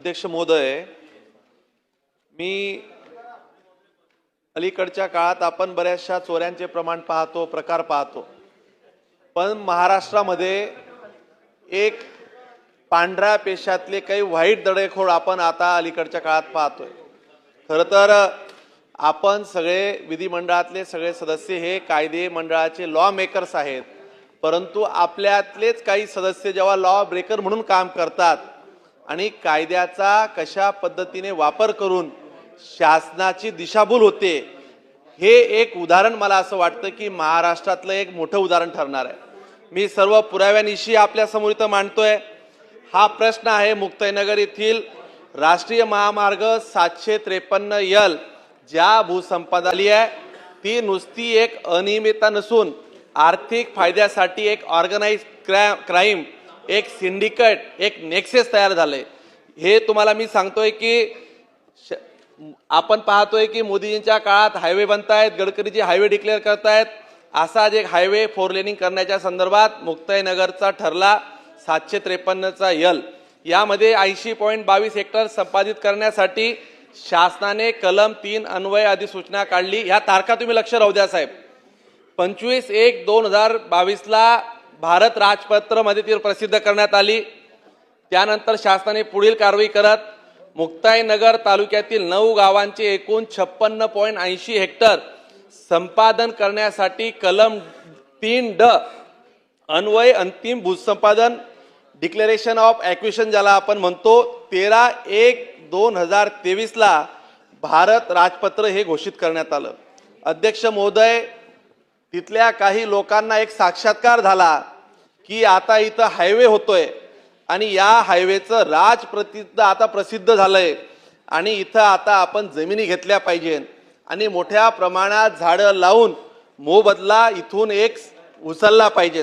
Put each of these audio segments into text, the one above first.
अध्यक्ष महोदय, मी अलीकडच्या काळात आपण बऱ्याचशा चोऱ्यांचे प्रकार पाहतो, पण महाराष्ट्रामध्ये एक पांढऱ्या पेशातले काही वाईट दडेखोर आपण आता अलीकडच्या काळात पाहतोय। खरं तर आपण सगळे विधिमंडळातले सगळे सदस्य हे कायदे मंडळाचे लॉ मेकर्स आहेत, परंतु आपल्यातलेच काही सदस्य जेव्हा लॉ ब्रेकर म्हणून काम करतात आणि कायद्याचा कशा पद्धतीने वापर करून शासनाची दिशाभूल होते, हे एक उदाहरण मला असं वाटतं की महाराष्ट्रातलं एक मोठं उदाहरण ठरणार आहे। मी सर्व पुराव्यानिशी आपल्या समोर इथं मांडतोय। हा प्रश्न आहे मुक्ताईनगर येथील राष्ट्रीय महामार्ग 753 ज्या भूसंपदा आली आहे ती नुसती एक अनियमितता नसून आर्थिक फायद्यासाठी एक ऑर्गनाइज क्राइम, एक सिंडिकेट, एक नेक्सेस तयार झाले। हे तुम्हाला मी सांगतोय की आपण पाहतोय की मोदीजींच्या काळात हायवे बनतायत, गडकरीजी हायवे डिक्लेअर करतायत, असाच एक हायवे 4 लेनिंग करण्याच्या संदर्भात मुक्ताईनगरचा ठरला 753चा यामध्ये 80.22 हेक्टर संपादित करण्यासाठी शासनाने कलम 3 अन्वय अधिसूचना काढली। ह्या तारखा तुम्ही लक्ष राहू द्या साहेब। 25/1/2022 ला भारत राजपत्र मध्ये ती प्रसिद्ध करण्यात आली। त्यानंतर शासनाने पुढील कारवाई करत मुक्ताईनगर तालुक्यातील 9 गावांचे एकूण 56.80 हेक्टर संपादन करण्यासाठी कलम 3D अन्वय अंतिम भूसंपादन डिक्लेरेशन ऑफ ॲक्विशन ज्याला आपण म्हणतो 13/1/2023 ला भारत राजपत्र हे घोषित करण्यात आलं। अध्यक्ष महोदय, तिथल्या काही लोकांना एक साक्षात्कार झाला की आता इथं हायवे होतोय आणि या हायवेचं राजप्रतिष्ठ आता प्रसिद्ध झालंय आणि इथं आता आपण जमिनी घेतल्या पाहिजे आणि मोठ्या प्रमाणात झाडं लावून मोबदला इथून एक उचलला पाहिजे।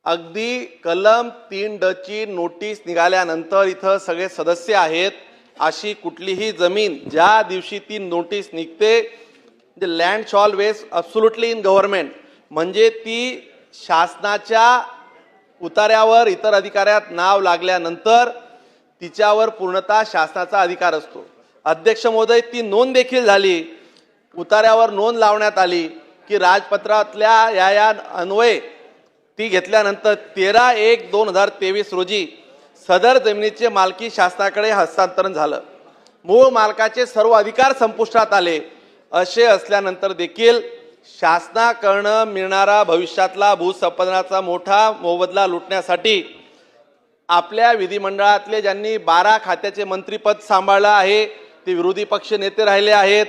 अगदी कलम 3D ची नोटीस निघाल्यानंतर इथं सगळे सदस्य आहेत, अशी कुठलीही जमीन ज्या दिवशी ती नोटीस निघते the land shall vest absolutely in government, म्हणजे ती शासनाच्या उतार्यावर इतर अधिकाऱ्यात नाव लागल्यानंतर तिच्यावर पूर्णतः शासनाचा अधिकार असतो। अध्यक्ष महोदय, ती नोंद देखील झाली, उतार्यावर नोंद लावण्यात आली की राजपत्रातल्या या अन्वय ती घेतल्यानंतर 13/1/2023 रोजी सदर जमिनीचे मालकी शासनाकडे हस्तांतरण झालं। मूळ मालकाचे सर्व अधिकार संपुष्टात आले। असे असल्यानंतर देखील शासनाकडून मिळणारा भविष्यातला भूसंपादनाचा मोठा मोबदला लुटण्यासाठी आपल्या विधिमंडळातले ज्यांनी 12 खात्याचे मंत्रीपद सांभाळलं आहे, ते विरोधी पक्ष नेते राहिले आहेत,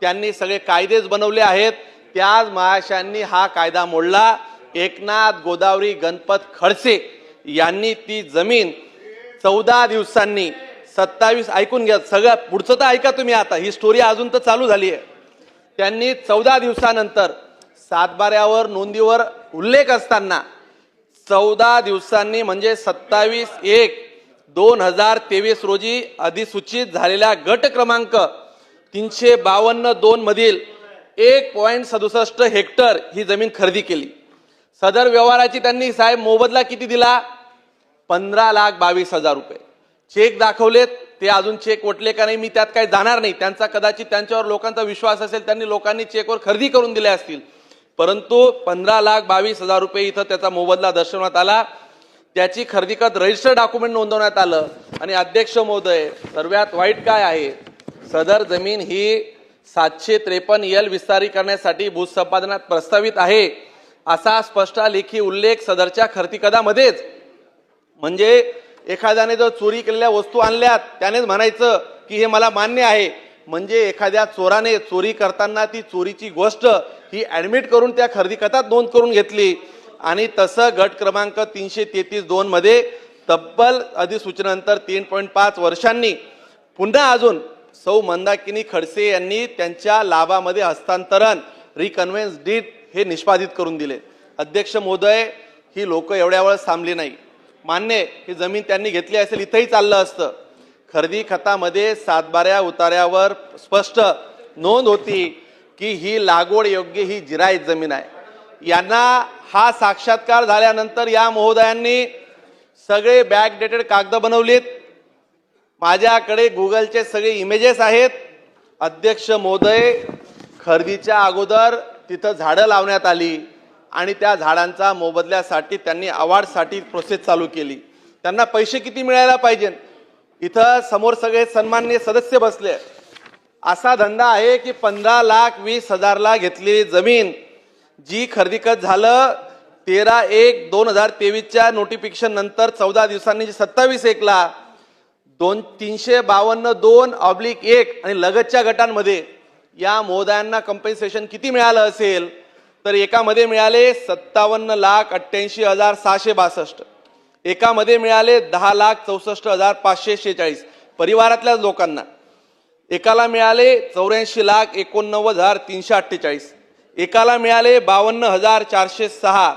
त्यांनी सगळे कायदेच बनवले आहेत, त्याच महाशयांनी हा कायदा मोडला। एकनाथ गोदावरी गणपत खडसे यांनी ती जमीन 14 दिवसांनी 27 ऐकून घ्या, सगळं पुढचं तर ऐका तुम्ही, आता ही स्टोरी अजून तर चालू झाली आहे। त्यांनी 14 दिवसानंतर सातबाऱ्यावर नोंदीवर उल्लेख असताना 14 दिवसांनी म्हणजे 27/1/2023 रोजी अधिसूचित झालेल्या गट क्रमांक 352-2 मधील 1.67 हेक्टर ही जमीन खरेदी केली। सदर व्यवहाराची त्यांनी साहेब मोबदला किती दिला? 15,22,000 रुपये। चेक दाखवलेत, ते अजून चेक वटले का नाही मी त्यात काही जाणार नाही, त्यांचा कदाचित त्यांच्यावर लोकांचा विश्वास असेल, त्यांनी लोकांनी चेकवर खरेदी करून दिले असतील, परंतु 15,22,000 रुपये इथं त्याचा मोबदला दर्शवण्यात आला। त्याची खरेदी करत रजिस्टर डॉक्युमेंट नोंदवण्यात आलं। आणि अध्यक्ष महोदय, सर्वात वाईट काय आहे, सदर जमीन ही 753 विस्तारी करण्यासाठी भूसंपादनात प्रस्तावित आहे असा स्पष्ट लेखी उल्लेख सदरच्या खर्तिकदामध्येच, म्हणजे एखाद्याने जर चोरी केलेल्या वस्तू आणल्यात त्यानेच म्हणायचं की हे मला मान्य आहे, म्हणजे एखाद्या चोराने चोरी करताना ती चोरीची गोष्ट ही ॲडमिट करून त्या खर्तिकतात नोंद करून घेतली। आणि तसं गट क्रमांक 333-2 मध्ये तब्बल अधिसूचनेनंतर 3.5 वर्षांनी पुन्हा अजून सौ मंदाकिनी खडसे यांनी त्यांच्या लाभामध्ये हस्तांतरण रिकन्व्हेन्स डीड हे निष्पादित करून दिले। अध्यक्ष महोदय, ही लोक एवढ्या वेळ थांबली नाही, मान्य ही जमीन त्यांनी घेतली असेल, इथंही चाललं असतं। खरेदी खतामध्ये सातबाऱ्या उतार्यावर स्पष्ट नोंद होती की ही लागवड योग्य ही जिरायत जमीन आहे। यांना हा साक्षात्कार झाल्यानंतर या महोदयांनी सगळे बॅकडेटेड कागद बनवलेत, माझ्याकडे गुगलचे सगळे इमेजेस आहेत. अध्यक्ष महोदय, खरेदीच्या अगोदर तिथं झाडं लावण्यात आली आणि त्या झाडांचा मोबदल्यासाठी त्यांनी अवॉर्डसाठी प्रोसेस चालू केली. त्यांना पैसे किती मिळायला पाहिजे? इथं समोर सगळे सन्माननीय सदस्य बसले. असा धंदा आहे की 15,20,000ला घेतलेली जमीन जी खरेदी खत झालं 13/1/2023च्या नोटिफिकेशन नंतर 14 दिवसांनी 27/1ला 352(2)/1 आणि लगतच्या गटांमध्ये या महोदयांना कम्पेन्सेशन किती मिळालं असेल तर एकामध्ये मिळाले 57,88,662, एकामध्ये मिळाले 10,64,546 परिवारातल्या लोकांना, एकाला मिळाले 84,89,348, एकाला मिळाले 52,406,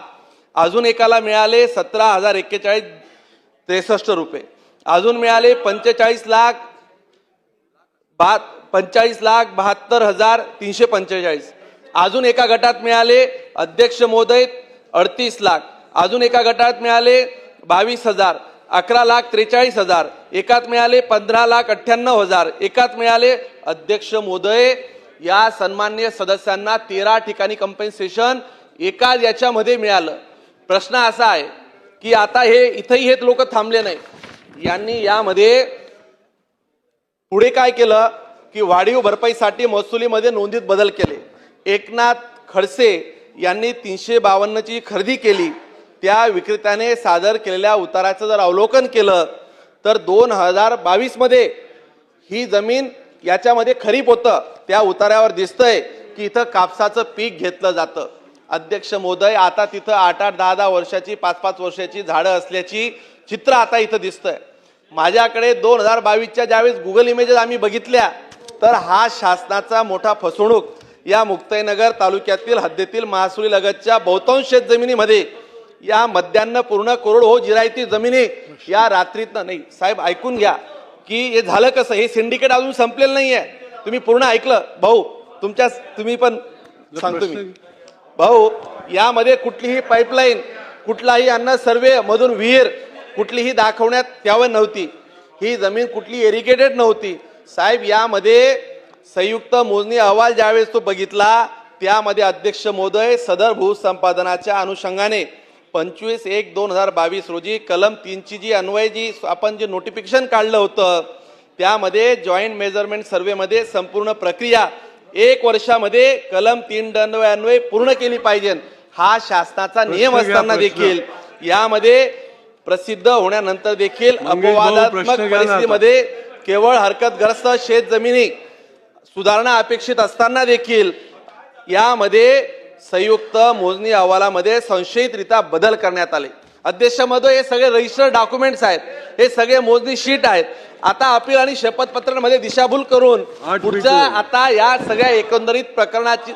अजून एकाला मिळाले 17,041 रुपये, अजून मिळाले 45,72,345, अजून एका गटात मिळाले अध्यक्ष महोदय 38 लाख, अजून एका गटात मिळाले 22,000, 11,43,000, एकात मिळाले 15,98,000, एकात मिळाले. अध्यक्ष महोदय, या सन्माननीय सदस्यांना 13 ठिकाणी कम्पेन्सेशन एकाच याच्यामध्ये मिळालं. प्रश्न असा आहे की आता हे इथंही हे लोक थांबले नाही. यांनी यामध्ये पुढे काय केलं की वाढीव भरपाईसाठी महसुलीमध्ये नोंदीत बदल केले. एकनाथ खडसे यांनी 352ची खरेदी केली. त्या विक्रेत्याने सादर केलेल्या उताराचं जर अवलोकन केलं तर 2022 मध्ये ही जमीन याच्यामध्ये खरीप होतं. त्या उतार्यावर दिसतंय की इथं कापसाचं पीक घेतलं जातं. अध्यक्ष महोदय, आता तिथं 8-8, 10-10 वर्षाची, 5-5 वर्षाची झाडं असल्याची चित्र आता इथं दिसतंय. माझ्याकडे 2022च्या ज्यावेळेस गुगल इमेजेस आम्ही बघितल्या तर हा शासनाचा मोठा फसवणूक या मुक्ताईनगर तालुक्यातील हद्दीतील महसुली लगतच्या बहुतांश शेतजमिनीमध्ये या मध्यान्ह पूर्ण कोरडवाहू जिरायती जमिनी या रात्रीतनं नाही. साहेब ऐकून घ्या की हे झालं कसं. हे सिंडिकेट अजून संपलेलं नाहीये. तुम्ही पूर्ण ऐकलं भाऊ, तुम्ही पण सांगतो मी भाऊ, यामध्ये कुठलीही पाईपलाईन, कुठलाही अन्न सर्वे मधून विहीर कुठलीही दाखवण्यात यावं नव्हती. ही जमीन कुठली एरिगेटेड नव्हती. साहेब, यामध्ये संयुक्त मोजणी अहवाल ज्यावेळेस तो बघितला त्यामध्ये अध्यक्ष महोदय, सदर भूसंपादनाच्या अनुषंगाने 25/1/2022 रोजी कलम 3ची जी अन्वय जी आपण जे नोटिफिकेशन काढलं होतं त्यामध्ये जॉईंट मेजरमेंट सर्वेमध्ये संपूर्ण प्रक्रिया 1 वर्षामध्ये कलम 3 अन्वय पूर्ण केली पाहिजे. हा शासनाचा नियम असताना देखील यामध्ये प्रसिद्ध होण्यानंतर देखील अपवादात्मक परिस्थितीमध्ये केवळ हरकतग्रस्त शेत जमिनी सुधारणा अपेक्षित असताना देखील यामध्ये संयुक्त मोजणी अहवालामध्ये संशयितरित्या बदल करण्यात आले. अध्यक्ष महोदय, हे सगळे रजिस्टर्ड डॉक्युमेंट्स आहेत, हे सगळे मोजणी शीट आहेत. आता अपील आणि शपथपत्रांमध्ये दिशाभूल करून पुढचा आता या सगळ्या एकंदरीत प्रकरणाची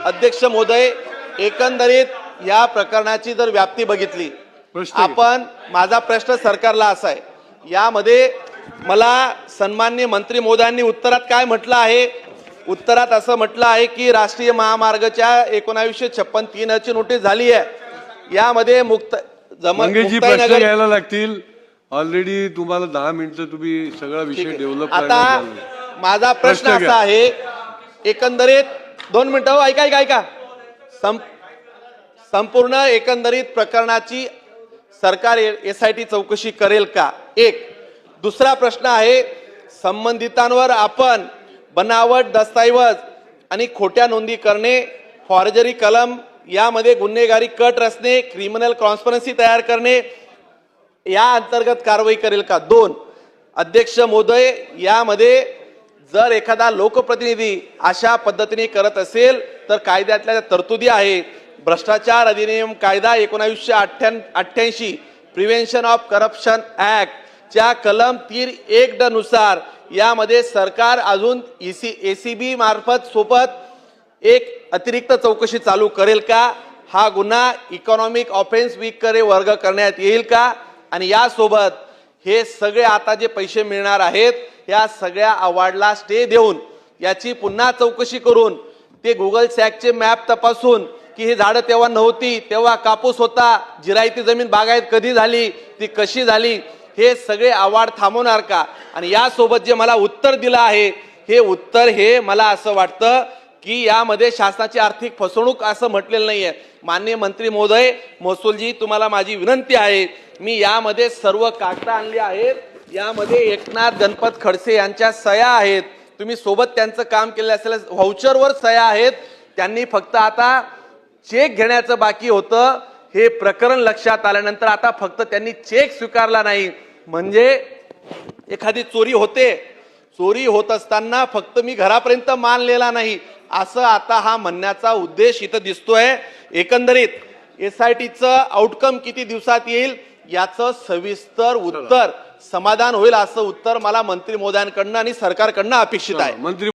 अध्यक्ष महोदय एकंदरीत या प्रकरणाची जर व्याप्ती बघितली आपण, माझा प्रश्न सरकारला असा आहे, यामध्ये मला सन्माननीय मंत्री महोदयांनी उत्तरात काय म्हटलं आहे? उत्तरात असं म्हटलं आहे की राष्ट्रीय महामार्गच्या 1956-3 ची नोटीस झाली आहे. यामध्ये प्रश्न घ्यायला लागतील. ऑलरेडी तुम्हाला 10 मिनिटं तुम्ही सगळा विषय डेव्हलप आता माझा प्रश्न असा आहे, एकंदरीत 2 मिनिटं ऐका संपूर्ण एकंदरीत प्रकरणाची सरकार SIT चौकशी करेल का? एक. दुसरा प्रश्न आहे, संबंधितांवर आपण बनावट दस्तऐवज आणि खोट्या नोंदी करणे, फॉर्जरी कलम यामध्ये गुन्हेगारी कट रचणे, क्रिमिनल कॉन्स्पिरन्सी तयार करणे या अंतर्गत कारवाई करेल का? 2. अध्यक्ष महोदय, यामध्ये जर एखादा लोकप्रतिनिधी अशा पद्धतीने करत असेल तर कायद्यातल्या तरतुदी आहे. भ्रष्टाचार अधिनियम कायदा 1988 प्रिव्हेन्शन ऑफ करप्शन ऍक्ट च्या कलम 3(1) नुसार यामध्ये सरकार अजून ACB मार्फत सोबत एक अतिरिक्त चौकशी चालू करेल का? हा गुन्हा इकॉनॉमिक ऑफेन्स वीककडे वर्ग करण्यात येईल का? आणि यासोबत हे सगळे आता जे पैसे मिळणार आहेत या सगळ्या अवॉर्डला स्टे देऊन याची पुन्हा चौकशी करून ते गुगल सॅकचे मॅप तपासून की हे झाडं तेव्हा नव्हती, तेव्हा कापूस होता, जिरायती जमीन बागायत कधी झाली, ती कशी झाली, हे सगळे आवाड थांबवणार का? आणि यासोबत जे मला उत्तर दिलं आहे, हे उत्तर हे मला असं वाटतं की यामध्ये शासनाची आर्थिक फसवणूक असं म्हटलेलं नाहीये. माननीय मंत्री महोदय, महसूलजी, तुम्हाला माझी विनंती आहे, मी यामध्ये सर्व कागद आणली आहेत, यामध्ये एकनाथ गणपत खडसे यांच्या सह्या आहेत, तुम्ही सोबत त्यांचं काम केलं असेल, व्हाउचरवर सह्या आहेत, त्यांनी फक्त आता चेक घेण्याचं बाकी होतं. हे प्रकरण लक्षात आल्यानंतर आता फक्त त्यांनी चेक स्वीकारला नाही म्हणजे एखादी चोरी होते, चोरी होत असताना फक्त मी घरापर्यंत मान नेला नाही असं आता हा म्हणण्याचा उद्देश इथं दिसतोय. एकंदरीत SITचं आउटकम किती दिवसात येईल याचं सविस्तर उत्तर, समाधान होईल असं उत्तर मला मंत्री महोदयांकडनं आणि सरकारकडनं अपेक्षित आहे. मंत्री